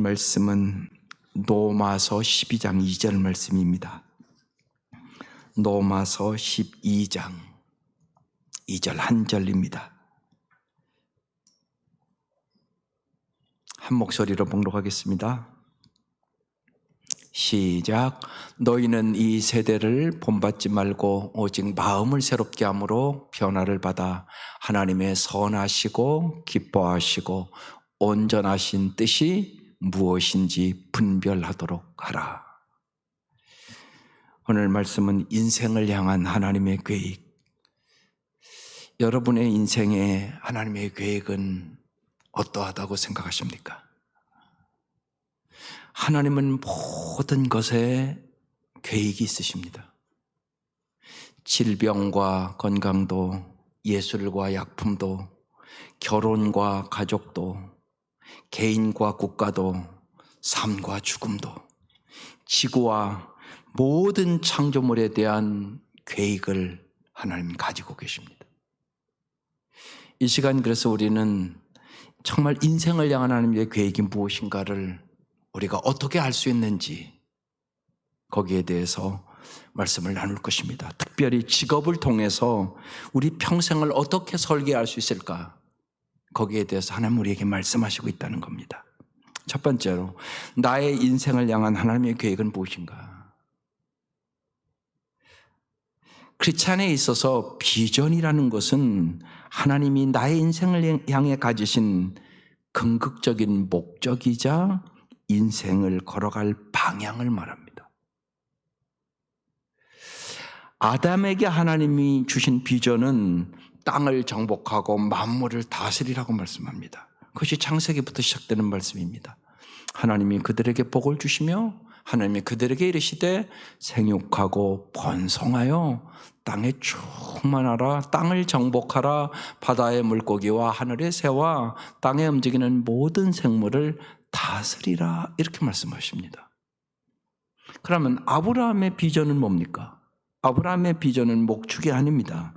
말씀은 로마서 12장 2절 말씀입니다. 로마서 12장 2절 한 절입니다. 한 목소리로 봉독하겠습니다. 시작. 너희는 이 세대를 본받지 말고 오직 마음을 새롭게 함으로 변화를 받아 하나님의 선하시고 기뻐하시고 온전하신 뜻이 무엇인지 분별하도록 하라. 오늘 말씀은 인생을 향한 하나님의 계획. 여러분의 인생에 하나님의 계획은 어떠하다고 생각하십니까? 하나님은 모든 것에 계획이 있으십니다. 질병과 건강도, 예술과 약품도, 결혼과 가족도, 개인과 국가도, 삶과 죽음도, 지구와 모든 창조물에 대한 계획을 하나님은 가지고 계십니다. 이 시간 그래서 우리는 정말 인생을 향한 하나님의 계획이 무엇인가를 우리가 어떻게 알 수 있는지 거기에 대해서 말씀을 나눌 것입니다. 특별히 직업을 통해서 우리 평생을 어떻게 설계할 수 있을까? 거기에 대해서 하나님 우리에게 말씀하시고 있다는 겁니다. 첫 번째로 나의 인생을 향한 하나님의 계획은 무엇인가? 크리스찬에 있어서 비전이라는 것은 하나님이 나의 인생을 향해 가지신 궁극적인 목적이자 인생을 걸어갈 방향을 말합니다. 아담에게 하나님이 주신 비전은 땅을 정복하고 만물을 다스리라고 말씀합니다. 그것이 창세기부터 시작되는 말씀입니다. 하나님이 그들에게 복을 주시며 하나님이 그들에게 이르시되 생육하고 번성하여 땅에 충만하라, 땅을 정복하라, 바다의 물고기와 하늘의 새와 땅에 움직이는 모든 생물을 다스리라, 이렇게 말씀하십니다. 그러면 아브라함의 비전은 뭡니까? 아브라함의 비전은 목축이 아닙니다.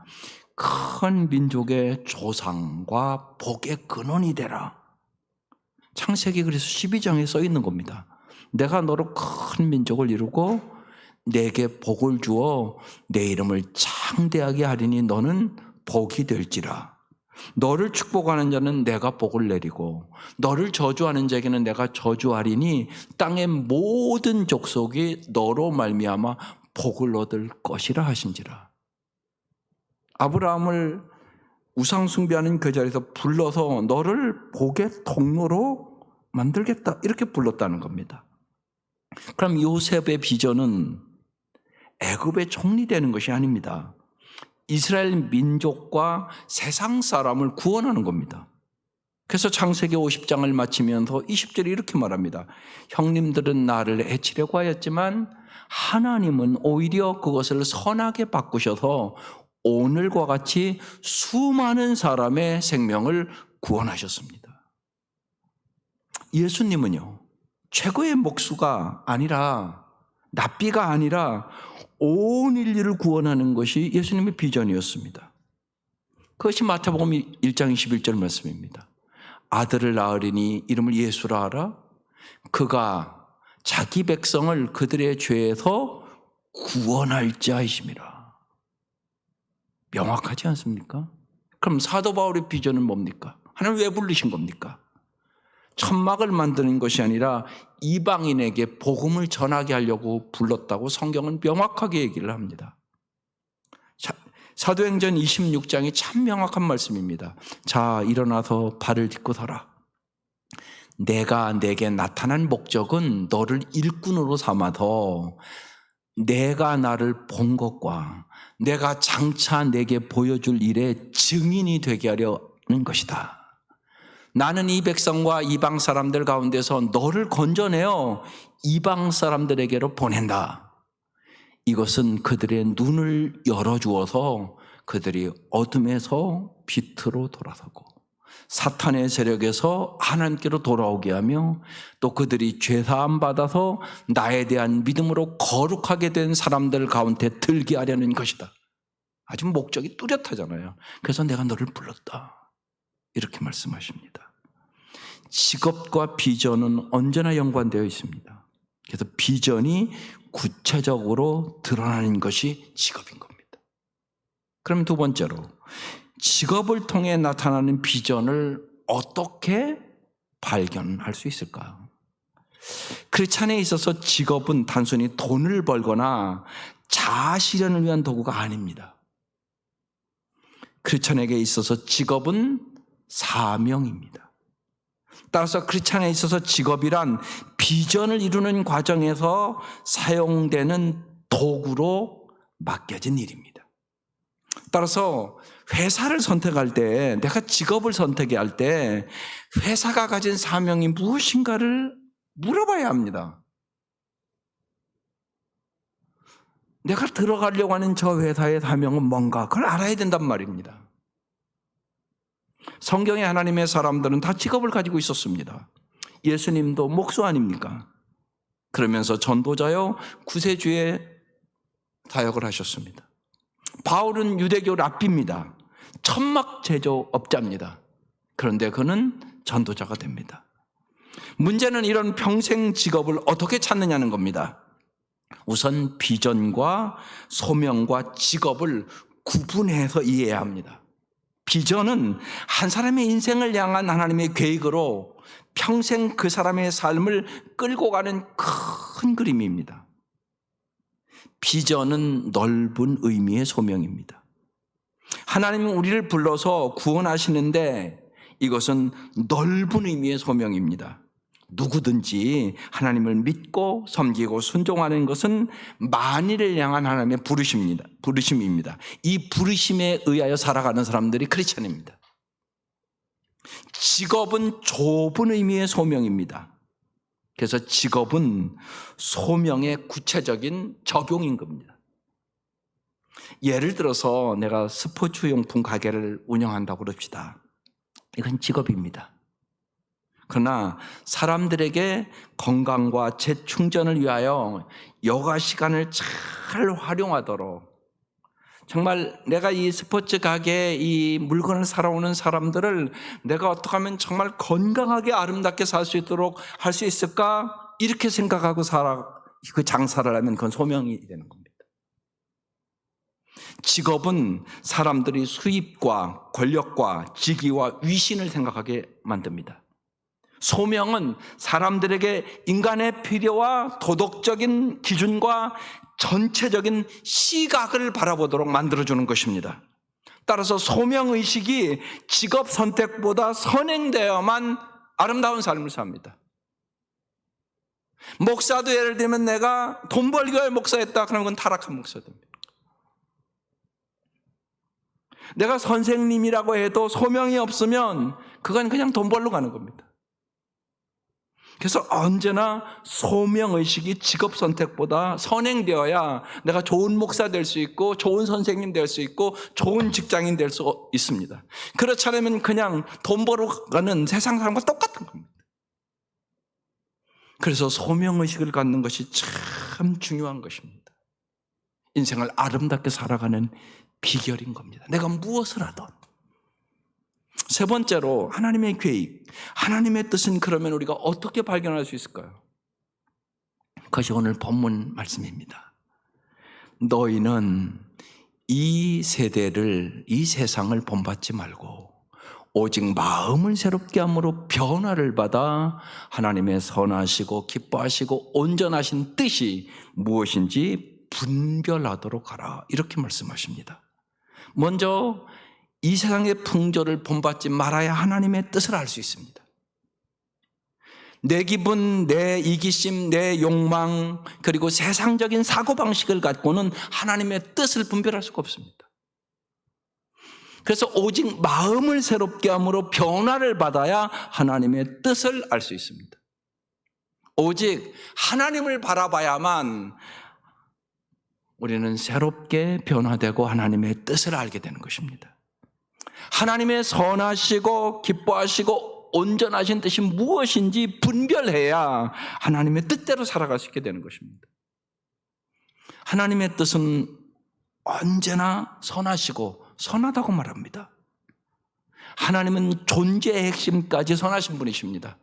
큰 민족의 조상과 복의 근원이 되라. 창세기 그래서 12장에 써 있는 겁니다. 내가 너로 큰 민족을 이루고 내게 복을 주어 내 이름을 창대하게 하리니 너는 복이 될지라. 너를 축복하는 자는 내가 복을 내리고 너를 저주하는 자에게는 내가 저주하리니 땅의 모든 족속이 너로 말미암아 복을 얻을 것이라 하신지라. 아브라함을 우상 숭배하는 그 자리에서 불러서 너를 복의 통로로 만들겠다, 이렇게 불렀다는 겁니다. 그럼 요셉의 비전은 애굽의 총리 되는 것이 아닙니다. 이스라엘 민족과 세상 사람을 구원하는 겁니다. 그래서 창세기 50장을 마치면서 20절에 이렇게 말합니다. 형님들은 나를 해치려고 하였지만 하나님은 오히려 그것을 선하게 바꾸셔서 오늘과 같이 수많은 사람의 생명을 구원하셨습니다. 예수님은요, 최고의 목수가 아니라, 납비가 아니라 온 인류를 구원하는 것이 예수님의 비전이었습니다. 그것이 마태복음 1장 21절 말씀입니다. 아들을 낳으리니 이름을 예수라 하라. 그가 자기 백성을 그들의 죄에서 구원할 자이심이라. 명확하지 않습니까? 그럼 사도 바울의 비전은 뭡니까? 하나님 왜 부르신 겁니까? 천막을 만드는 것이 아니라 이방인에게 복음을 전하게 하려고 불렀다고 성경은 명확하게 얘기를 합니다. 사도행전 26장이 참 명확한 말씀입니다. 자, 일어나서 발을 딛고 서라. 내가 내게 나타난 목적은 너를 일꾼으로 삼아서 내가 나를 본 것과 내가 장차 내게 보여줄 일의 증인이 되게 하려는 것이다. 나는 이 백성과 이방 사람들 가운데서 너를 건져내어 이방 사람들에게로 보낸다. 이것은 그들의 눈을 열어주어서 그들이 어둠에서 빛으로 돌아서고 사탄의 세력에서 하나님께로 돌아오게 하며 또 그들이 죄사함 받아서 나에 대한 믿음으로 거룩하게 된 사람들 가운데 들게 하려는 것이다. 아주 목적이 뚜렷하잖아요. 그래서 내가 너를 불렀다, 이렇게 말씀하십니다. 직업과 비전은 언제나 연관되어 있습니다. 그래서 비전이 구체적으로 드러나는 것이 직업인 겁니다. 그럼 두 번째로, 직업을 통해 나타나는 비전을 어떻게 발견할 수 있을까요? 크리스찬에 있어서 직업은 단순히 돈을 벌거나 자아 실현을 위한 도구가 아닙니다. 크리스찬에게 있어서 직업은 사명입니다. 따라서 크리스찬에 있어서 직업이란 비전을 이루는 과정에서 사용되는 도구로 맡겨진 일입니다. 따라서 회사를 선택할 때, 내가 직업을 선택할 때 회사가 가진 사명이 무엇인가를 물어봐야 합니다. 내가 들어가려고 하는 저 회사의 사명은 뭔가, 그걸 알아야 된단 말입니다. 성경의 하나님의 사람들은 다 직업을 가지고 있었습니다. 예수님도 목수 아닙니까? 그러면서 전도자요, 구세주의 사역을 하셨습니다. 바울은 유대교 랍비입니다. 천막 제조업자입니다. 그런데 그는 전도자가 됩니다. 문제는 이런 평생 직업을 어떻게 찾느냐는 겁니다. 우선 비전과 소명과 직업을 구분해서 이해해야 합니다. 비전은 한 사람의 인생을 향한 하나님의 계획으로 평생 그 사람의 삶을 끌고 가는 큰 그림입니다. 비전은 넓은 의미의 소명입니다. 하나님은 우리를 불러서 구원하시는데 이것은 넓은 의미의 소명입니다. 누구든지 하나님을 믿고 섬기고 순종하는 것은 만일을 향한 하나님의 부르심입니다. 이 부르심에 의하여 살아가는 사람들이 크리스찬입니다. 직업은 좁은 의미의 소명입니다. 그래서 직업은 소명의 구체적인 적용인 겁니다. 예를 들어서 내가 스포츠 용품 가게를 운영한다고 그럽시다. 이건 직업입니다. 그러나 사람들에게 건강과 재충전을 위하여 여가 시간을 잘 활용하도록, 정말 내가 이 스포츠 가게에 이 물건을 사러 오는 사람들을 내가 어떻게 하면 정말 건강하게 아름답게 살 수 있도록 할 수 있을까? 이렇게 생각하고 그 장사를 하면 그건 소명이 되는 겁니다. 직업은 사람들이 수입과 권력과 직위와 위신을 생각하게 만듭니다. 소명은 사람들에게 인간의 필요와 도덕적인 기준과 전체적인 시각을 바라보도록 만들어주는 것입니다. 따라서 소명의식이 직업 선택보다 선행되어야만 아름다운 삶을 삽니다. 목사도 예를 들면 내가 돈 벌기 위해 목사했다 그러면 그건 타락한 목사입니다. 내가 선생님이라고 해도 소명이 없으면 그건 그냥 돈 벌러 가는 겁니다. 그래서 언제나 소명의식이 직업 선택보다 선행되어야 내가 좋은 목사 될 수 있고 좋은 선생님 될 수 있고 좋은 직장인 될 수 있습니다. 그렇지 않으면 그냥 돈 벌어 가는 세상 사람과 똑같은 겁니다. 그래서 소명의식을 갖는 것이 참 중요한 것입니다. 인생을 아름답게 살아가는 비결인 겁니다. 내가 무엇을 하든. 세 번째로 하나님의 계획, 하나님의 뜻은 그러면 우리가 어떻게 발견할 수 있을까요? 그것이 오늘 본문 말씀입니다. 너희는 이 세대를, 이 세상을 본받지 말고 오직 마음을 새롭게 함으로 변화를 받아 하나님의 선하시고 기뻐하시고 온전하신 뜻이 무엇인지 분별하도록 하라. 이렇게 말씀하십니다. 먼저 이 세상의 풍조를 본받지 말아야 하나님의 뜻을 알 수 있습니다. 내 기분, 내 이기심, 내 욕망, 그리고 세상적인 사고방식을 갖고는 하나님의 뜻을 분별할 수가 없습니다. 그래서 오직 마음을 새롭게 함으로 변화를 받아야 하나님의 뜻을 알 수 있습니다. 오직 하나님을 바라봐야만 우리는 새롭게 변화되고 하나님의 뜻을 알게 되는 것입니다. 하나님의 선하시고 기뻐하시고 온전하신 뜻이 무엇인지 분별해야 하나님의 뜻대로 살아갈 수 있게 되는 것입니다. 하나님의 뜻은 언제나 선하시고 선하다고 말합니다. 하나님은 존재의 핵심까지 선하신 분이십니다.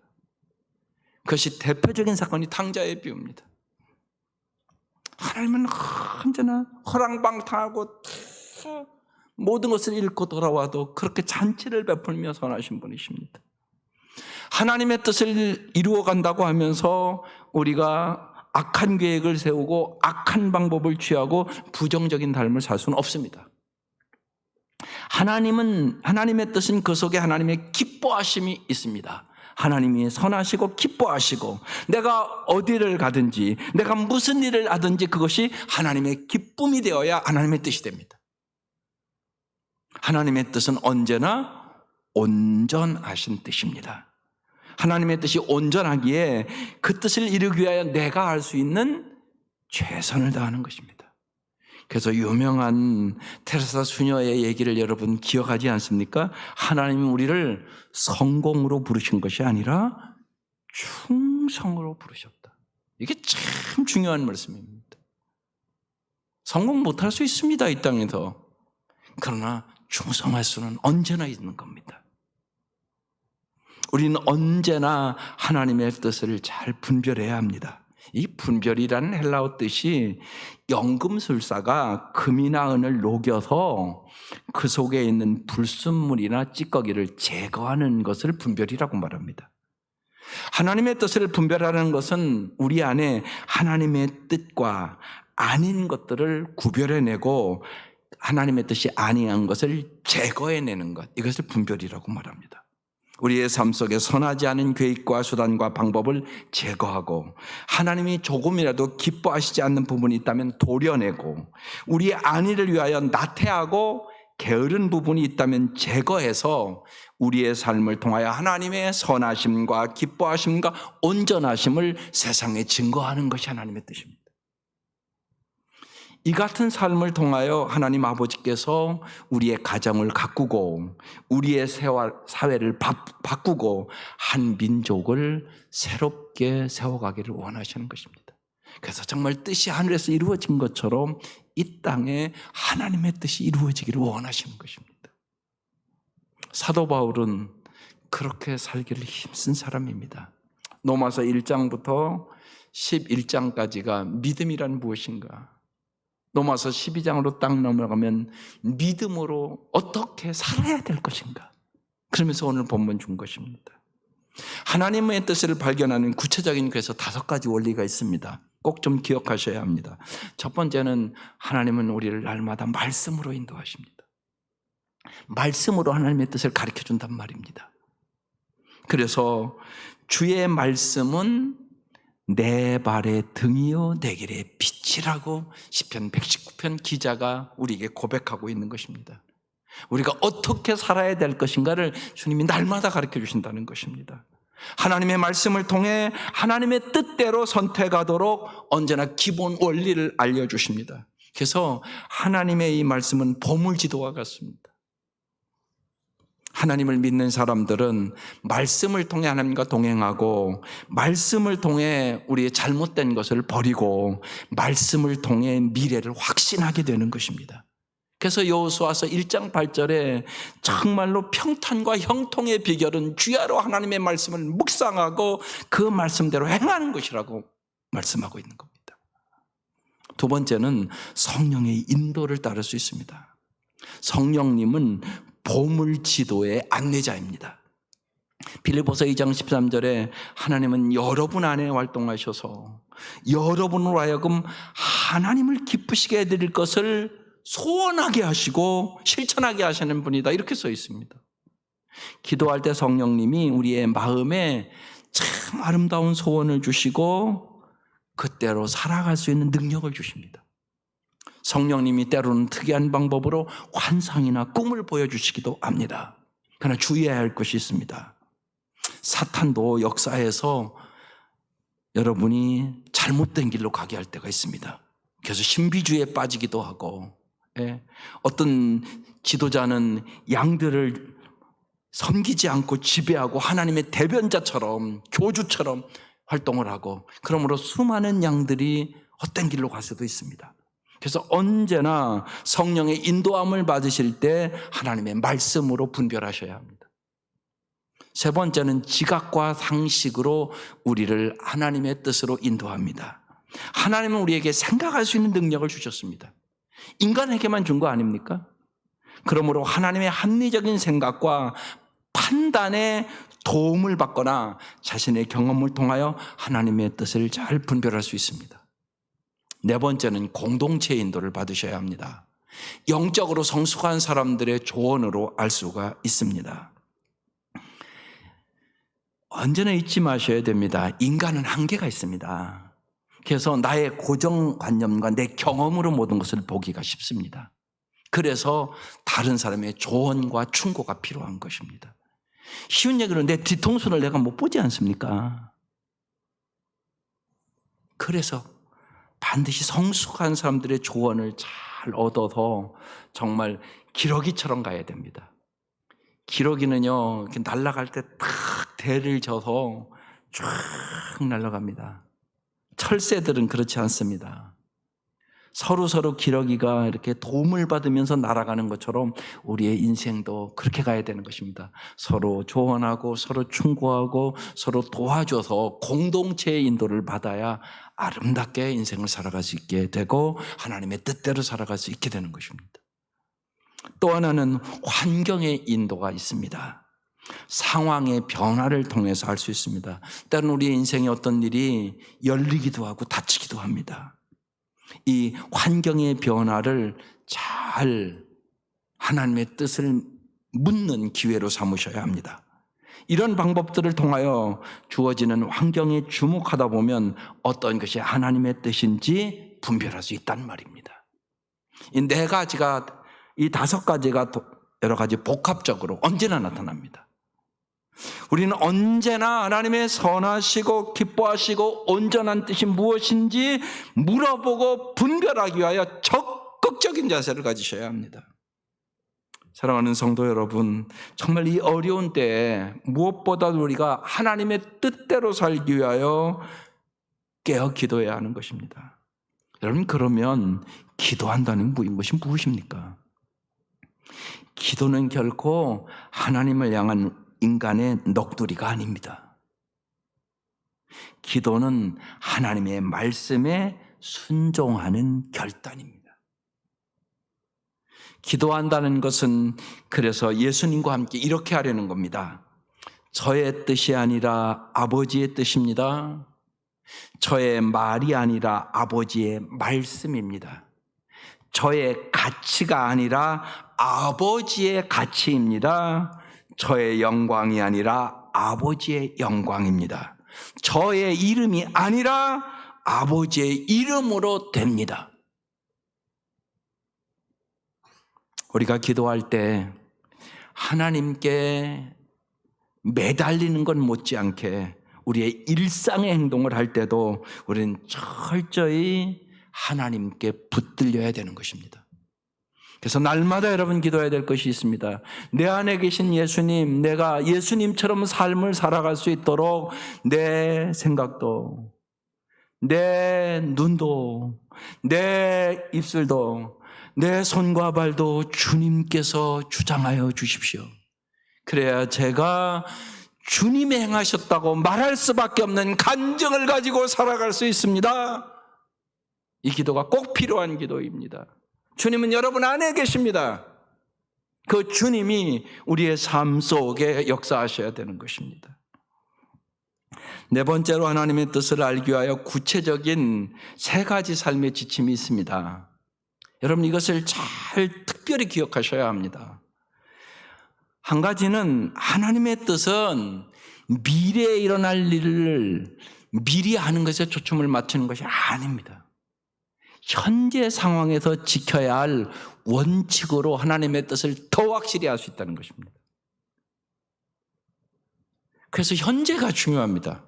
그것이 대표적인 사건이 탕자의 비유입니다. 하나님은 언제나 허랑방탕하고 모든 것을 잃고 돌아와도 그렇게 잔치를 베풀며 선하신 분이십니다. 하나님의 뜻을 이루어간다고 하면서 우리가 악한 계획을 세우고 악한 방법을 취하고 부정적인 삶을 살 수는 없습니다. 하나님의 뜻은 그 속에 하나님의 기뻐하심이 있습니다. 하나님이 선하시고 기뻐하시고 내가 어디를 가든지 내가 무슨 일을 하든지 그것이 하나님의 기쁨이 되어야 하나님의 뜻이 됩니다. 하나님의 뜻은 언제나 온전하신 뜻입니다. 하나님의 뜻이 온전하기에 그 뜻을 이루기 위하여 내가 할 수 있는 최선을 다하는 것입니다. 그래서 유명한 테레사 수녀의 얘기를 여러분 기억하지 않습니까? 하나님은 우리를 성공으로 부르신 것이 아니라 충성으로 부르셨다. 이게 참 중요한 말씀입니다. 성공 못할 수 있습니다, 이 땅에서. 그러나 충성할 수는 언제나 있는 겁니다. 우리는 언제나 하나님의 뜻을 잘 분별해야 합니다. 이 분별이라는 헬라어 뜻이 연금술사가 금이나 은을 녹여서 그 속에 있는 불순물이나 찌꺼기를 제거하는 것을 분별이라고 말합니다. 하나님의 뜻을 분별하는 것은 우리 안에 하나님의 뜻과 아닌 것들을 구별해내고 하나님의 뜻이 아니한 것을 제거해내는 것, 이것을 분별이라고 말합니다. 우리의 삶 속에 선하지 않은 계획과 수단과 방법을 제거하고 하나님이 조금이라도 기뻐하시지 않는 부분이 있다면 도려내고 우리의 안위를 위하여 나태하고 게으른 부분이 있다면 제거해서 우리의 삶을 통하여 하나님의 선하심과 기뻐하심과 온전하심을 세상에 증거하는 것이 하나님의 뜻입니다. 이 같은 삶을 통하여 하나님 아버지께서 우리의 가정을 가꾸고 우리의 사회를 바꾸고 한 민족을 새롭게 세워가기를 원하시는 것입니다. 그래서 정말 뜻이 하늘에서 이루어진 것처럼 이 땅에 하나님의 뜻이 이루어지기를 원하시는 것입니다. 사도 바울은 그렇게 살기를 힘쓴 사람입니다. 로마서 1장부터 11장까지가 믿음이란 무엇인가? 로마서 12장으로 딱 넘어가면 믿음으로 어떻게 살아야 될 것인가? 그러면서 오늘 본문 준 것입니다. 하나님의 뜻을 발견하는 구체적인 그래서 5가지 원리가 있습니다. 꼭 좀 기억하셔야 합니다. 첫 번째는 하나님은 우리를 날마다 말씀으로 인도하십니다. 말씀으로 하나님의 뜻을 가르쳐 준단 말입니다. 그래서 주의 말씀은 내 발의 등이요 내 길의 빛이라고 시편 119편 기자가 우리에게 고백하고 있는 것입니다. 우리가 어떻게 살아야 될 것인가를 주님이 날마다 가르쳐 주신다는 것입니다. 하나님의 말씀을 통해 하나님의 뜻대로 선택하도록 언제나 기본 원리를 알려주십니다. 그래서 하나님의 이 말씀은 보물지도와 같습니다. 하나님을 믿는 사람들은 말씀을 통해 하나님과 동행하고 말씀을 통해 우리의 잘못된 것을 버리고 말씀을 통해 미래를 확신하게 되는 것입니다. 그래서 여호수아서 1장 8절에 정말로 평탄과 형통의 비결은 주야로 하나님의 말씀을 묵상하고 그 말씀대로 행하는 것이라고 말씀하고 있는 겁니다. 두 번째는 성령의 인도를 따를 수 있습니다. 성령님은 보물지도의 안내자입니다. 빌립보서 2장 13절에 하나님은 여러분 안에 활동하셔서 여러분으로 하여금 하나님을 기쁘시게 해드릴 것을 소원하게 하시고 실천하게 하시는 분이다, 이렇게 써 있습니다. 기도할 때 성령님이 우리의 마음에 참 아름다운 소원을 주시고 그때로 살아갈 수 있는 능력을 주십니다. 성령님이 때로는 특이한 방법으로 환상이나 꿈을 보여주시기도 합니다. 그러나 주의해야 할 것이 있습니다. 사탄도 역사에서 여러분이 잘못된 길로 가게 할 때가 있습니다. 그래서 신비주의에 빠지기도 하고, 어떤 지도자는 양들을 섬기지 않고 지배하고 하나님의 대변자처럼 교주처럼 활동을 하고, 그러므로 수많은 양들이 헛된 길로 갈 수도 있습니다. 그래서 언제나 성령의 인도함을 받으실 때 하나님의 말씀으로 분별하셔야 합니다. 세 번째는 지각과 상식으로 우리를 하나님의 뜻으로 인도합니다. 하나님은 우리에게 생각할 수 있는 능력을 주셨습니다. 인간에게만 준 거 아닙니까? 그러므로 하나님의 합리적인 생각과 판단에 도움을 받거나 자신의 경험을 통하여 하나님의 뜻을 잘 분별할 수 있습니다. 네 번째는 공동체의 인도를 받으셔야 합니다. 영적으로 성숙한 사람들의 조언으로 알 수가 있습니다. 언제나 잊지 마셔야 됩니다. 인간은 한계가 있습니다. 그래서 나의 고정관념과 내 경험으로 모든 것을 보기가 쉽습니다. 그래서 다른 사람의 조언과 충고가 필요한 것입니다. 쉬운 얘기로 내 뒤통수를 내가 못 보지 않습니까? 그래서 반드시 성숙한 사람들의 조언을 잘 얻어서 정말 기러기처럼 가야 됩니다. 기러기는요, 이렇게 날아갈 때 탁 대를 져서 쫙 날아갑니다. 철새들은 그렇지 않습니다. 서로 기러기가 이렇게 도움을 받으면서 날아가는 것처럼 우리의 인생도 그렇게 가야 되는 것입니다. 서로 조언하고 서로 충고하고 서로 도와줘서 공동체의 인도를 받아야 아름답게 인생을 살아갈 수 있게 되고 하나님의 뜻대로 살아갈 수 있게 되는 것입니다. 또 하나는 환경의 인도가 있습니다. 상황의 변화를 통해서 할 수 있습니다. 때로는 우리의 인생에 어떤 일이 열리기도 하고 닫히기도 합니다. 이 환경의 변화를 잘 하나님의 뜻을 묻는 기회로 삼으셔야 합니다. 이런 방법들을 통하여 주어지는 환경에 주목하다 보면 어떤 것이 하나님의 뜻인지 분별할 수 있단 말입니다. 이 네 가지가, 이 다섯 가지가 여러 가지 복합적으로 언제나 나타납니다. 우리는 언제나 하나님의 선하시고 기뻐하시고 온전한 뜻이 무엇인지 물어보고 분별하기 위하여 적극적인 자세를 가지셔야 합니다. 사랑하는 성도 여러분, 정말 이 어려운 때에 무엇보다도 우리가 하나님의 뜻대로 살기 위하여 깨어 기도해야 하는 것입니다. 여러분, 그러면 기도한다는 것이 무엇입니까? 기도는 결코 하나님을 향한 인간의 넋두리가 아닙니다. 기도는 하나님의 말씀에 순종하는 결단입니다. 기도한다는 것은 그래서 예수님과 함께 이렇게 하려는 겁니다. 저의 뜻이 아니라 아버지의 뜻입니다. 저의 말이 아니라 아버지의 말씀입니다. 저의 가치가 아니라 아버지의 가치입니다. 저의 영광이 아니라 아버지의 영광입니다. 저의 이름이 아니라 아버지의 이름으로 됩니다. 우리가 기도할 때 하나님께 매달리는 건 못지않게 우리의 일상의 행동을 할 때도 우리는 철저히 하나님께 붙들려야 되는 것입니다. 그래서 날마다 여러분 기도해야 될 것이 있습니다. 내 안에 계신 예수님, 내가 예수님처럼 삶을 살아갈 수 있도록 내 생각도, 내 눈도, 내 입술도, 내 손과 발도 주님께서 주장하여 주십시오. 그래야 제가 주님이 행하셨다고 말할 수밖에 없는 간증을 가지고 살아갈 수 있습니다. 이 기도가 꼭 필요한 기도입니다. 주님은 여러분 안에 계십니다. 그 주님이 우리의 삶 속에 역사하셔야 되는 것입니다. 네 번째로 하나님의 뜻을 알기 위하여 구체적인 세 가지 삶의 지침이 있습니다. 여러분 이것을 잘 특별히 기억하셔야 합니다. 한 가지는 하나님의 뜻은 미래에 일어날 일을 미리 아는 것에 초점을 맞추는 것이 아닙니다. 현재 상황에서 지켜야 할 원칙으로 하나님의 뜻을 더 확실히 알 수 있다는 것입니다. 그래서 현재가 중요합니다.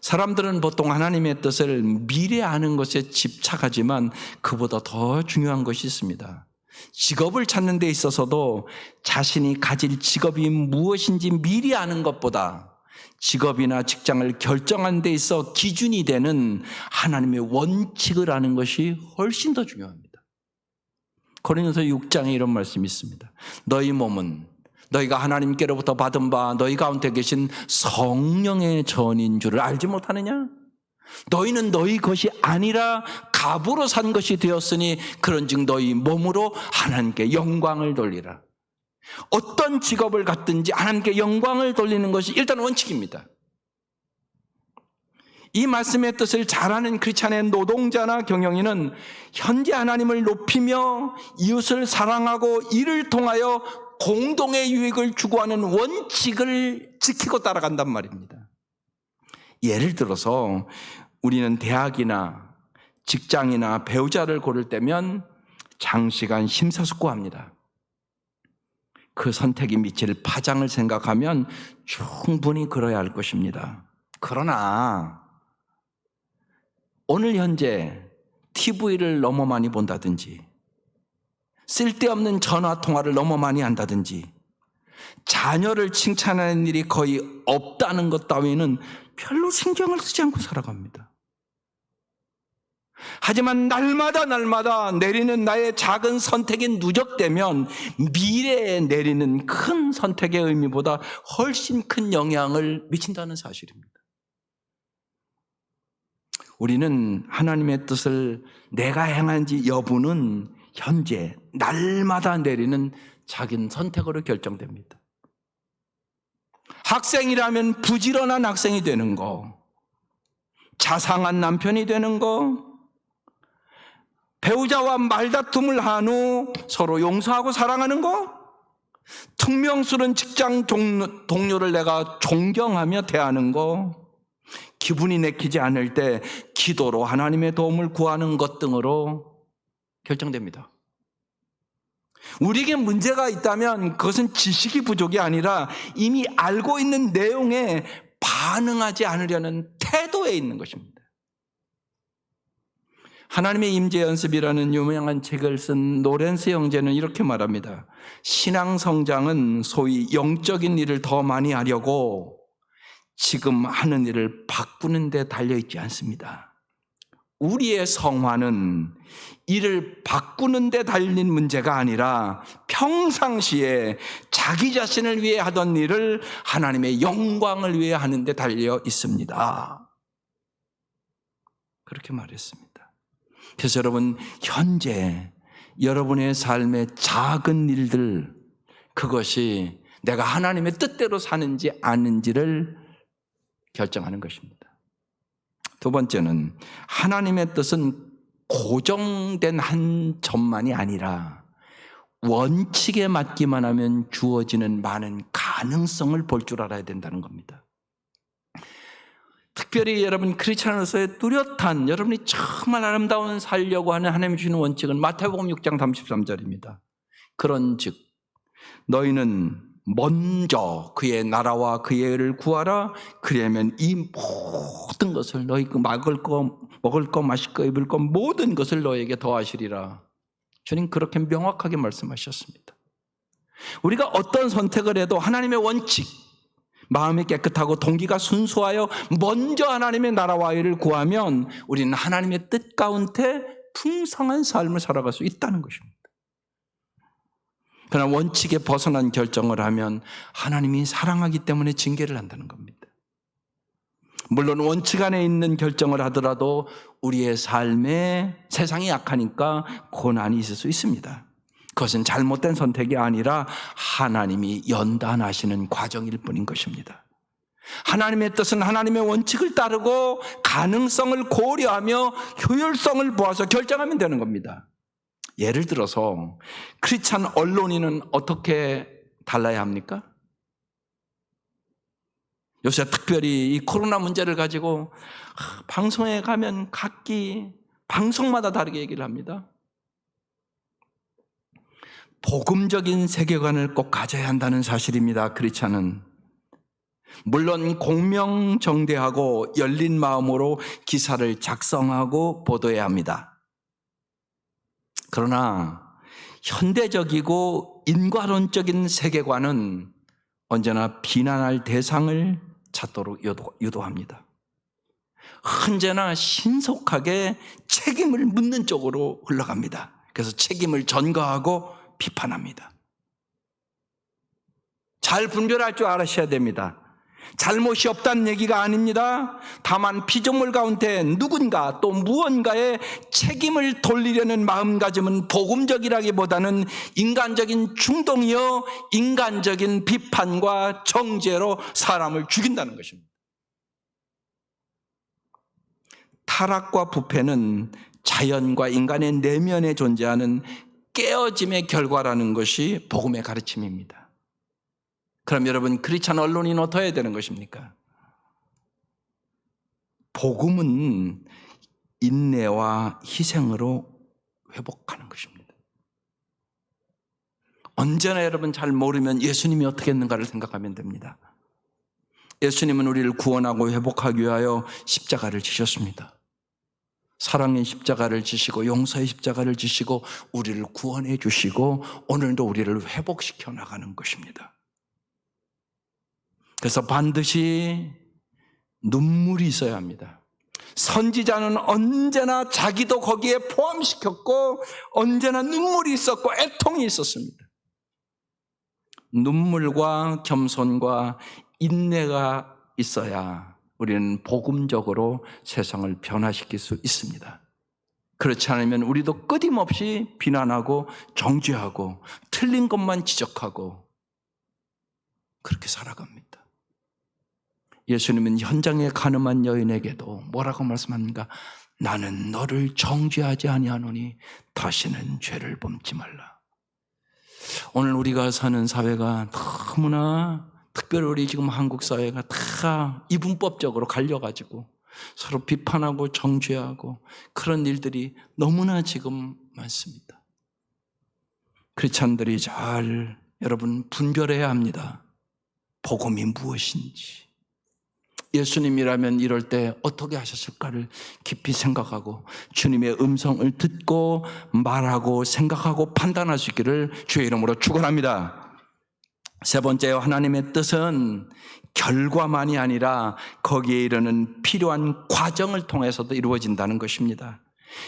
사람들은 보통 하나님의 뜻을 미래 아는 것에 집착하지만 그보다 더 중요한 것이 있습니다. 직업을 찾는 데 있어서도 자신이 가질 직업이 무엇인지 미리 아는 것보다 직업이나 직장을 결정하는 데 있어 기준이 되는 하나님의 원칙을 아는 것이 훨씬 더 중요합니다. 고린도서 6장에 이런 말씀이 있습니다. 너희 몸은 너희가 하나님께로부터 받은 바 너희 가운데 계신 성령의 전인 줄을 알지 못하느냐? 너희는 너희 것이 아니라 값으로 산 것이 되었으니 그런즉 너희 몸으로 하나님께 영광을 돌리라. 어떤 직업을 갖든지 하나님께 영광을 돌리는 것이 일단 원칙입니다. 이 말씀의 뜻을 잘 아는 크리스찬의 노동자나 경영인은 현재 하나님을 높이며 이웃을 사랑하고 이를 통하여 공동의 유익을 추구하는 원칙을 지키고 따라간단 말입니다. 예를 들어서 우리는 대학이나 직장이나 배우자를 고를 때면 장시간 심사숙고합니다. 그 선택이 미칠 파장을 생각하면 충분히 그러야 할 것입니다. 그러나 오늘 현재 TV를 너무 많이 본다든지 쓸데없는 전화통화를 너무 많이 한다든지 자녀를 칭찬하는 일이 거의 없다는 것 따위는 별로 신경을 쓰지 않고 살아갑니다. 하지만 날마다 내리는 나의 작은 선택이 누적되면 미래에 내리는 큰 선택의 의미보다 훨씬 큰 영향을 미친다는 사실입니다. 우리는 하나님의 뜻을 내가 행한지 여부는 현재 날마다 내리는 작은 선택으로 결정됩니다. 학생이라면 부지런한 학생이 되는 거, 자상한 남편이 되는 거, 배우자와 말다툼을 한 후 서로 용서하고 사랑하는 거, 퉁명스러운 직장 동료를 내가 존경하며 대하는 거, 기분이 내키지 않을 때 기도로 하나님의 도움을 구하는 것 등으로 결정됩니다. 우리에게 문제가 있다면 그것은 지식이 부족이 아니라 이미 알고 있는 내용에 반응하지 않으려는 태도에 있는 것입니다. 하나님의 임재 연습이라는 유명한 책을 쓴 노렌스 형제는 이렇게 말합니다. 신앙 성장은 소위 영적인 일을 더 많이 하려고 지금 하는 일을 바꾸는 데 달려있지 않습니다. 우리의 성화는 이를 바꾸는 데 달린 문제가 아니라 평상시에 자기 자신을 위해 하던 일을 하나님의 영광을 위해 하는 데 달려 있습니다. 그렇게 말했습니다. 그래서 여러분, 현재 여러분의 삶의 작은 일들, 그것이 내가 하나님의 뜻대로 사는지 아닌지를 결정하는 것입니다. 두 번째는 하나님의 뜻은 고정된 한 점만이 아니라 원칙에 맞기만 하면 주어지는 많은 가능성을 볼 줄 알아야 된다는 겁니다. 특별히 여러분 크리스찬으로서의 뚜렷한, 여러분이 정말 아름다운 살려고 하는 하나님이 주시는 원칙은 마태복음 6장 33절입니다. 그런즉 너희는 먼저 그의 나라와 그의 의를 구하라. 그러면 이 모든 것을, 너희 그 먹을 거 마실 거 입을 거 모든 것을 너에게 더하시리라. 주님 그렇게 명확하게 말씀하셨습니다. 우리가 어떤 선택을 해도 하나님의 원칙, 마음이 깨끗하고 동기가 순수하여 먼저 하나님의 나라와 의를 구하면 우리는 하나님의 뜻 가운데 풍성한 삶을 살아갈 수 있다는 것입니다. 그러나 원칙에 벗어난 결정을 하면 하나님이 사랑하기 때문에 징계를 한다는 겁니다. 물론 원칙 안에 있는 결정을 하더라도 우리의 삶에 세상이 약하니까 고난이 있을 수 있습니다. 그것은 잘못된 선택이 아니라 하나님이 연단하시는 과정일 뿐인 것입니다. 하나님의 뜻은 하나님의 원칙을 따르고 가능성을 고려하며 효율성을 보아서 결정하면 되는 겁니다. 예를 들어서 크리스찬 언론인은 어떻게 달라야 합니까? 요새 특별히 이 코로나 문제를 가지고 방송에 가면 각기 방송마다 다르게 얘기를 합니다. 복음적인 세계관을 꼭 가져야 한다는 사실입니다. 크리스찬은 물론 공명정대하고 열린 마음으로 기사를 작성하고 보도해야 합니다. 그러나 현대적이고 인과론적인 세계관은 언제나 비난할 대상을 찾도록 유도합니다. 언제나 신속하게 책임을 묻는 쪽으로 흘러갑니다. 그래서 책임을 전가하고 비판합니다. 잘 분별할 줄 알으셔야 됩니다. 잘못이 없다는 얘기가 아닙니다. 다만 피조물 가운데 누군가 또 무언가의 책임을 돌리려는 마음가짐은 복음적이라기보다는 인간적인 충동이요, 인간적인 비판과 정죄로 사람을 죽인다는 것입니다. 타락과 부패는 자연과 인간의 내면에 존재하는 깨어짐의 결과라는 것이 복음의 가르침입니다. 그럼 여러분, 크리스찬 언론인 어떻게 해야 되는 것입니까? 복음은 인내와 희생으로 회복하는 것입니다. 언제나 여러분 잘 모르면 예수님이 어떻게 했는가를 생각하면 됩니다. 예수님은 우리를 구원하고 회복하기 위하여 십자가를 지셨습니다. 사랑의 십자가를 지시고 용서의 십자가를 지시고 우리를 구원해 주시고 오늘도 우리를 회복시켜 나가는 것입니다. 그래서 반드시 눈물이 있어야 합니다. 선지자는 언제나 자기도 거기에 포함시켰고 언제나 눈물이 있었고 애통이 있었습니다. 눈물과 겸손과 인내가 있어야 우리는 복음적으로 세상을 변화시킬 수 있습니다. 그렇지 않으면 우리도 끊임없이 비난하고 정죄하고 틀린 것만 지적하고 그렇게 살아갑니다. 예수님은 현장에 가늠한 여인에게도 뭐라고 말씀합니까? 나는 너를 정죄하지 아니하노니 다시는 죄를 범지 말라. 오늘 우리가 사는 사회가 너무나, 특별히 우리 지금 한국 사회가 다 이분법적으로 갈려가지고 서로 비판하고 정죄하고 그런 일들이 너무나 지금 많습니다. 크리스찬들이 잘 여러분 분별해야 합니다. 복음이 무엇인지. 예수님이라면 이럴 때 어떻게 하셨을까를 깊이 생각하고 주님의 음성을 듣고 말하고 생각하고 판단할 수 있기를 주의 이름으로 축원합니다. 세 번째, 하나님의 뜻은 결과만이 아니라 거기에 이르는 필요한 과정을 통해서도 이루어진다는 것입니다.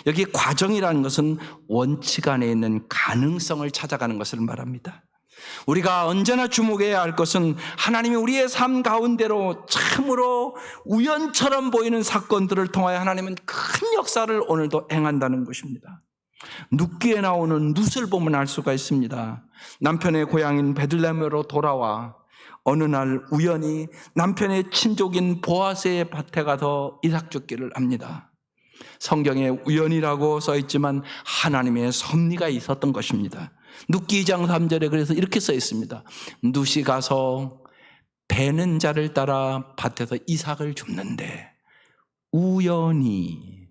여기 과정이라는 것은 원칙 안에 있는 가능성을 찾아가는 것을 말합니다. 우리가 언제나 주목해야 할 것은 하나님이 우리의 삶 가운데로 참으로 우연처럼 보이는 사건들을 통하여 하나님은 큰 역사를 오늘도 행한다는 것입니다. 룻기에 나오는 룻을 보면 알 수가 있습니다. 남편의 고향인 베들레헴으로 돌아와 어느 날 우연히 남편의 친족인 보아스의 밭에 가서 이삭 줍기를 합니다. 성경에 우연이라고 써있지만 하나님의 섭리가 있었던 것입니다. 룻기 2장 3절에 그래서 이렇게 써 있습니다. 룻이 가서 베는 자를 따라 밭에서 이삭을 줍는데 우연히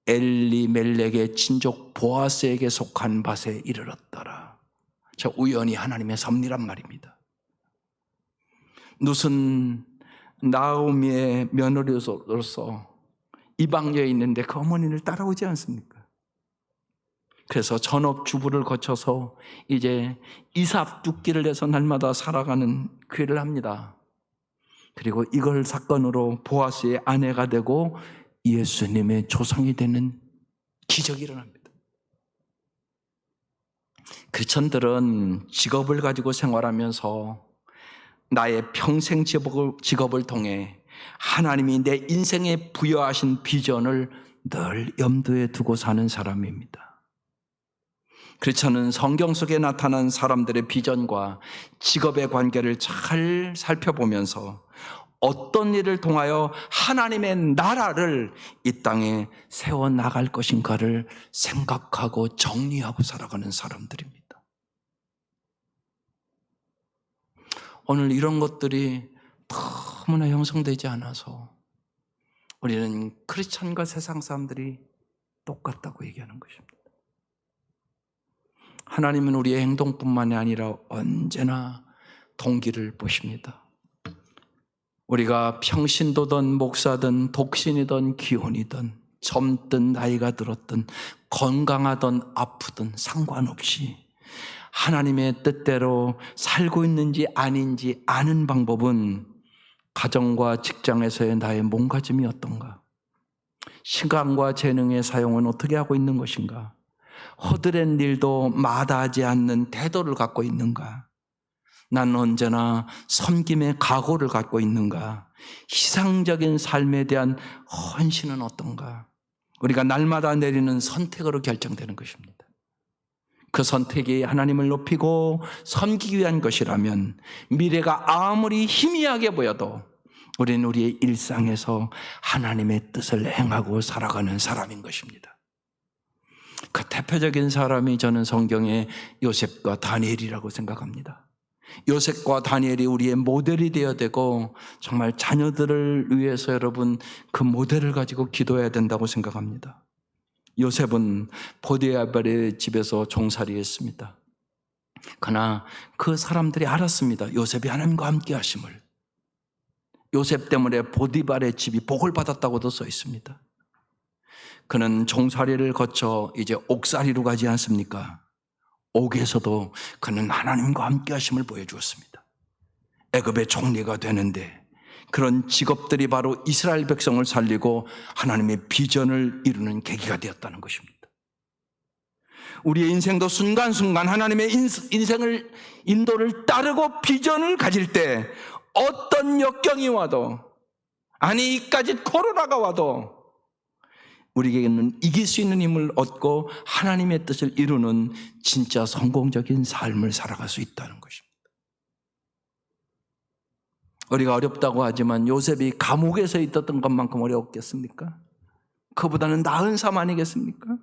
엘리멜렉의 친족 보아스에게 속한 밭에 이르렀더라. 저 우연히 하나님의 섭리란 말입니다. 룻은 나오미의 며느리로서 이방여에 있는데 그 어머니를 따라오지 않습니까? 그래서 전업주부를 거쳐서 이제 이삭 줍기를 해서 날마다 살아가는 그 일을 합니다. 그리고 이걸 사건으로 보아스의 아내가 되고 예수님의 조상이 되는 기적이 일어납니다. 크리스천들은 직업을 가지고 생활하면서 나의 평생 직업을 통해 하나님이 내 인생에 부여하신 비전을 늘 염두에 두고 사는 사람입니다. 크리스천은 성경 속에 나타난 사람들의 비전과 직업의 관계를 잘 살펴보면서 어떤 일을 통하여 하나님의 나라를 이 땅에 세워나갈 것인가를 생각하고 정리하고 살아가는 사람들입니다. 오늘 이런 것들이 너무나 형성되지 않아서 우리는 크리스천과 세상 사람들이 똑같다고 얘기하는 것입니다. 하나님은 우리의 행동뿐만이 아니라 언제나 동기를 보십니다. 우리가 평신도든 목사든 독신이든 기혼이든 젊든 나이가 들었든 건강하든 아프든 상관없이 하나님의 뜻대로 살고 있는지 아닌지 아는 방법은 가정과 직장에서의 나의 몸가짐이 어떤가? 시간과 재능의 사용은 어떻게 하고 있는 것인가? 허드렛 일도 마다하지 않는 태도를 갖고 있는가? 난 언제나 섬김의 각오를 갖고 있는가? 희생적인 삶에 대한 헌신은 어떤가? 우리가 날마다 내리는 선택으로 결정되는 것입니다. 그 선택이 하나님을 높이고 섬기기 위한 것이라면 미래가 아무리 희미하게 보여도 우리는 우리의 일상에서 하나님의 뜻을 행하고 살아가는 사람인 것입니다. 그 대표적인 사람이 저는 성경의 요셉과 다니엘이라고 생각합니다. 요셉과 다니엘이 우리의 모델이 되어야 되고 정말 자녀들을 위해서 여러분 그 모델을 가지고 기도해야 된다고 생각합니다. 요셉은 보디아발의 집에서 종살이했습니다. 그러나 그 사람들이 알았습니다. 요셉이 하나님과 함께 하심을. 요셉 때문에 보디발의 집이 복을 받았다고도 써 있습니다. 그는 종살이를 거쳐 이제 옥살이로 가지 않습니까? 옥에서도 그는 하나님과 함께 하심을 보여주었습니다. 애굽의 총리가 되는데 그런 직업들이 바로 이스라엘 백성을 살리고 하나님의 비전을 이루는 계기가 되었다는 것입니다. 우리의 인생도 순간순간 하나님의 인생을 인도를 따르고 비전을 가질 때 어떤 역경이 와도, 아니 이까지 코로나가 와도 우리에게는 이길 수 있는 힘을 얻고 하나님의 뜻을 이루는 진짜 성공적인 삶을 살아갈 수 있다는 것입니다. 우리가 어렵다고 하지만 요셉이 감옥에서 있었던 것만큼 어려웠겠습니까? 그보다는 나은 삶 아니겠습니까?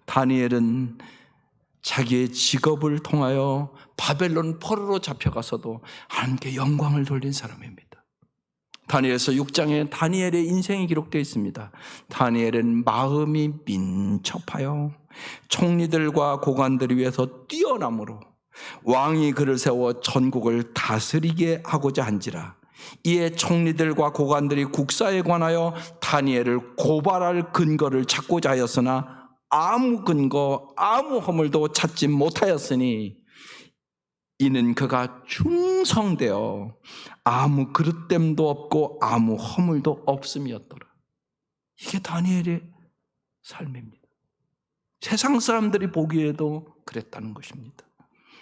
다니엘은 자기의 직업을 통하여 바벨론 포로로 잡혀가서도 하나님께 영광을 돌린 사람입니다. 다니엘서 6장에 다니엘의 인생이 기록되어 있습니다. 다니엘은 마음이 민첩하여 총리들과 고관들을 위해서 뛰어남으로 왕이 그를 세워 전국을 다스리게 하고자 한지라. 이에 총리들과 고관들이 국사에 관하여 다니엘을 고발할 근거를 찾고자 하였으나 아무 근거, 아무 허물도 찾지 못하였으니 이는 그가 충성되어 아무 그릇됨도 없고 아무 허물도 없음이었더라. 이게 다니엘의 삶입니다. 세상 사람들이 보기에도 그랬다는 것입니다.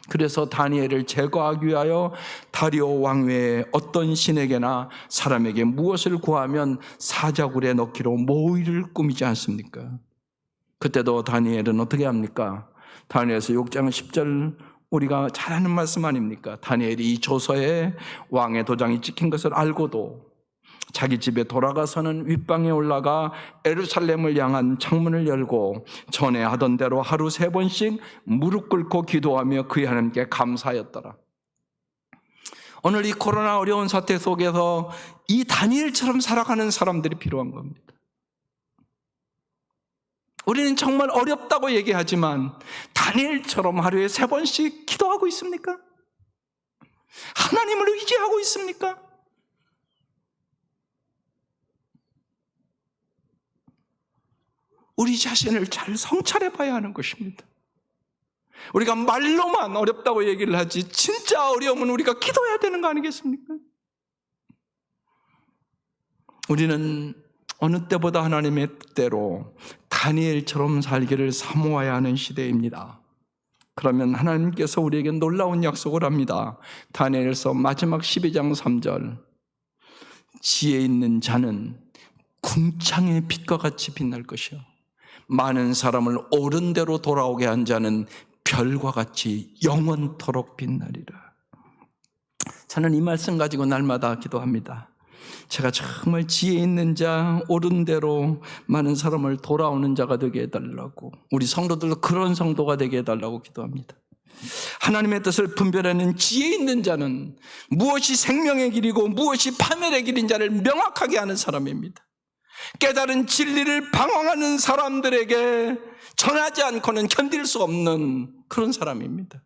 그래서 다니엘을 제거하기 위하여 다리오 왕 외에 어떤 신에게나 사람에게 무엇을 구하면 사자굴에 넣기로 모의를 꾸미지 않습니까? 그때도 다니엘은 어떻게 합니까? 다니엘서 6장 10절 우리가 잘 아는 말씀 아닙니까? 다니엘이 이 조서에 왕의 도장이 찍힌 것을 알고도 자기 집에 돌아가서는 윗방에 올라가 예루살렘을 향한 창문을 열고 전에 하던 대로 하루 3번씩 무릎 꿇고 기도하며 그의 하나님께 감사하였더라. 오늘 이 코로나 어려운 사태 속에서 이 다니엘처럼 살아가는 사람들이 필요한 겁니다. 우리는 정말 어렵다고 얘기하지만 다니엘처럼 하루에 3번씩 기도하고 있습니까? 하나님을 의지하고 있습니까? 우리 자신을 잘 성찰해 봐야 하는 것입니다. 우리가 말로만 어렵다고 얘기를 하지 진짜 어려우면 우리가 기도해야 되는 거 아니겠습니까? 우리는 어느 때보다 하나님의 뜻대로 다니엘처럼 살기를 사모해야 하는 시대입니다. 그러면 하나님께서 우리에게 놀라운 약속을 합니다. 다니엘서 마지막 12장 3절 지혜 있는 자는 궁창의 빛과 같이 빛날 것이요 많은 사람을 옳은 대로 돌아오게 한 자는 별과 같이 영원토록 빛나리라. 저는 이 말씀 가지고 날마다 기도합니다. 제가 정말 지혜 있는 자, 옳은 대로 많은 사람을 돌아오는 자가 되게 해달라고, 우리 성도들도 그런 성도가 되게 해달라고 기도합니다. 하나님의 뜻을 분별하는 지혜 있는 자는 무엇이 생명의 길이고 무엇이 파멸의 길인 자를 명확하게 하는 사람입니다. 깨달은 진리를 방황하는 사람들에게 전하지 않고는 견딜 수 없는 그런 사람입니다.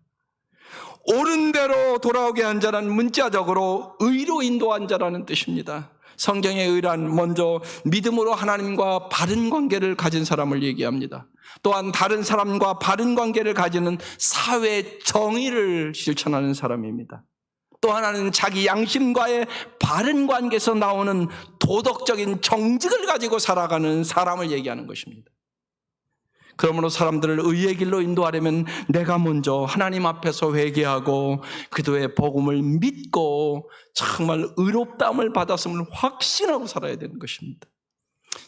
옳은 대로 돌아오게 한 자는 문자적으로 의로 인도한 자라는 뜻입니다. 성경의 의란 먼저 믿음으로 하나님과 바른 관계를 가진 사람을 얘기합니다. 또한 다른 사람과 바른 관계를 가지는 사회 정의를 실천하는 사람입니다. 또 하나는 자기 양심과의 바른 관계에서 나오는 도덕적인 정직을 가지고 살아가는 사람을 얘기하는 것입니다. 그러므로 사람들을 의의 길로 인도하려면 내가 먼저 하나님 앞에서 회개하고 그도의 복음을 믿고 정말 의롭다함을 받았음을 확신하고 살아야 되는 것입니다.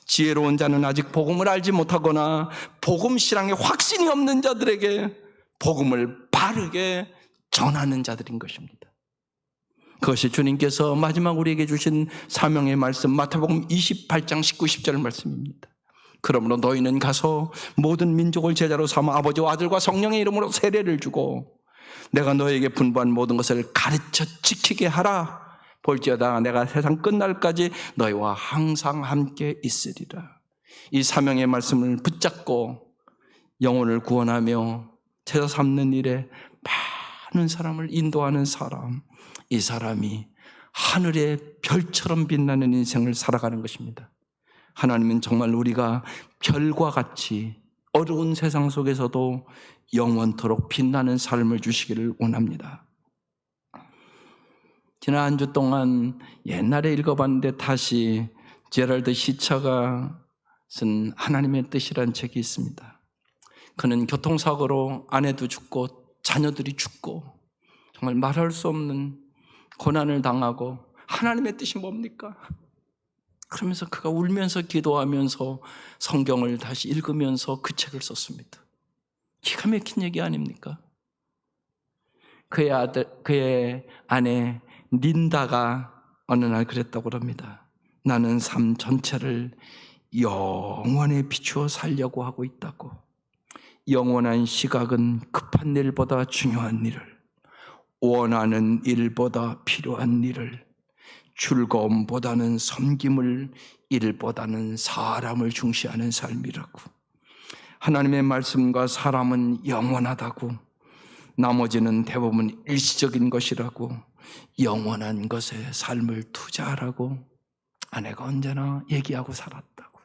지혜로운 자는 아직 복음을 알지 못하거나 복음 신앙에 확신이 없는 자들에게 복음을 바르게 전하는 자들인 것입니다. 그것이 주님께서 마지막 우리에게 주신 사명의 말씀, 마태복음 28장 19, 10절 말씀입니다. 그러므로 너희는 가서 모든 민족을 제자로 삼아 아버지와 아들과 성령의 이름으로 세례를 주고 내가 너희에게 분부한 모든 것을 가르쳐 지키게 하라. 볼지어다 내가 세상 끝날까지 너희와 항상 함께 있으리라. 이 사명의 말씀을 붙잡고 영혼을 구원하며 제자 삼는 일에 많은 사람을 인도하는 사람, 이 사람이 하늘의 별처럼 빛나는 인생을 살아가는 것입니다. 하나님은 정말 우리가 별과 같이 어려운 세상 속에서도 영원토록 빛나는 삶을 주시기를 원합니다. 지난 한 주 동안 옛날에 읽어봤는데 다시 제럴드 시처가 쓴 하나님의 뜻이라는 책이 있습니다. 그는 교통사고로 아내도 죽고 자녀들이 죽고 정말 말할 수 없는 고난을 당하고 하나님의 뜻이 뭡니까? 그러면서 그가 울면서 기도하면서 성경을 다시 읽으면서 그 책을 썼습니다. 기가 막힌 얘기 아닙니까? 그의 아내 린다가 어느 날 그랬다고 합니다. 나는 삶 전체를 영원에 비추어 살려고 하고 있다고. 영원한 시각은 급한 일보다 중요한 일을, 원하는 일보다 필요한 일을, 즐거움보다는 섬김을, 일보다는 사람을 중시하는 삶이라고. 하나님의 말씀과 사람은 영원하다고. 나머지는 대부분 일시적인 것이라고. 영원한 것에 삶을 투자하라고 아내가 언제나 얘기하고 살았다고.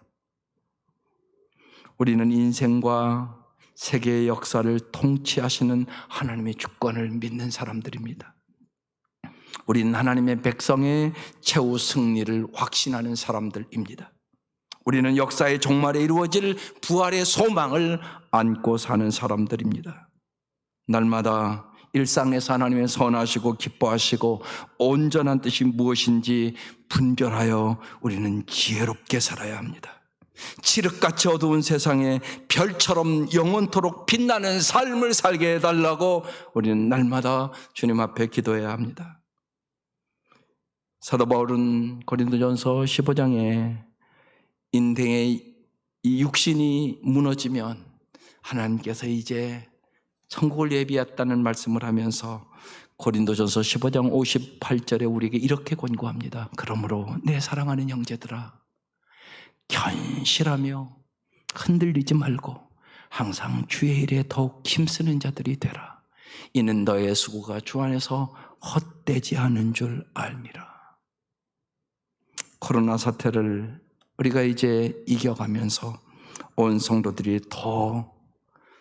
우리는 인생과 세계의 역사를 통치하시는 하나님의 주권을 믿는 사람들입니다. 우리는 하나님의 백성의 최후 승리를 확신하는 사람들입니다. 우리는 역사의 종말에 이루어질 부활의 소망을 안고 사는 사람들입니다. 날마다 일상에서 하나님의 선하시고 기뻐하시고 온전한 뜻이 무엇인지 분별하여 우리는 지혜롭게 살아야 합니다. 칠흑같이 어두운 세상에 별처럼 영원토록 빛나는 삶을 살게 해달라고 우리는 날마다 주님 앞에 기도해야 합니다. 사도 바울은 고린도전서 15장에 인생의 이 육신이 무너지면 하나님께서 이제 천국을 예비했다는 말씀을 하면서 고린도전서 15장 58절에 우리에게 이렇게 권고합니다. 그러므로 내 사랑하는 형제들아, 견실하며 흔들리지 말고 항상 주의 일에 더욱 힘쓰는 자들이 되라. 이는 너의 수고가 주 안에서 헛되지 않은 줄 알미라. 코로나 사태를 우리가 이제 이겨가면서 온 성도들이 더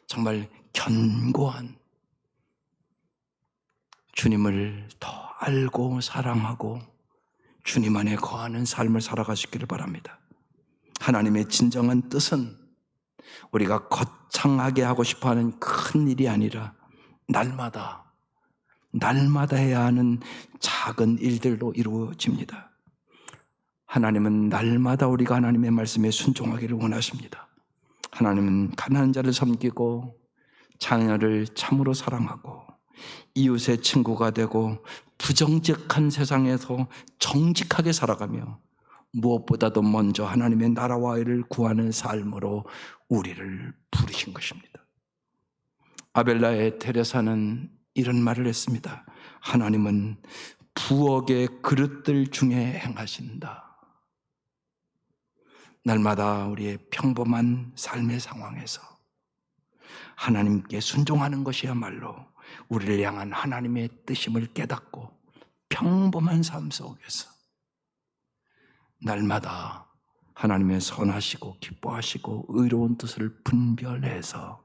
정말 견고한 주님을 더 알고 사랑하고 주님 안에 거하는 삶을 살아가시기를 바랍니다. 하나님의 진정한 뜻은 우리가 거창하게 하고 싶어하는 큰 일이 아니라 날마다 해야 하는 작은 일들로 이루어집니다. 하나님은 날마다 우리가 하나님의 말씀에 순종하기를 원하십니다. 하나님은 가난한 자를 섬기고 자녀를 참으로 사랑하고 이웃의 친구가 되고 부정직한 세상에서 정직하게 살아가며 무엇보다도 먼저 하나님의 나라와 의를 구하는 삶으로 우리를 부르신 것입니다. 아벨라의 테레사는 이런 말을 했습니다. 하나님은 부엌의 그릇들 중에 행하신다. 날마다 우리의 평범한 삶의 상황에서 하나님께 순종하는 것이야말로 우리를 향한 하나님의 뜻임을 깨닫고 평범한 삶 속에서 날마다 하나님의 선하시고 기뻐하시고 의로운 뜻을 분별해서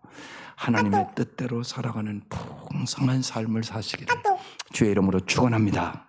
하나님의 뜻대로 살아가는 풍성한 삶을 사시기를 주의 이름으로 축원합니다.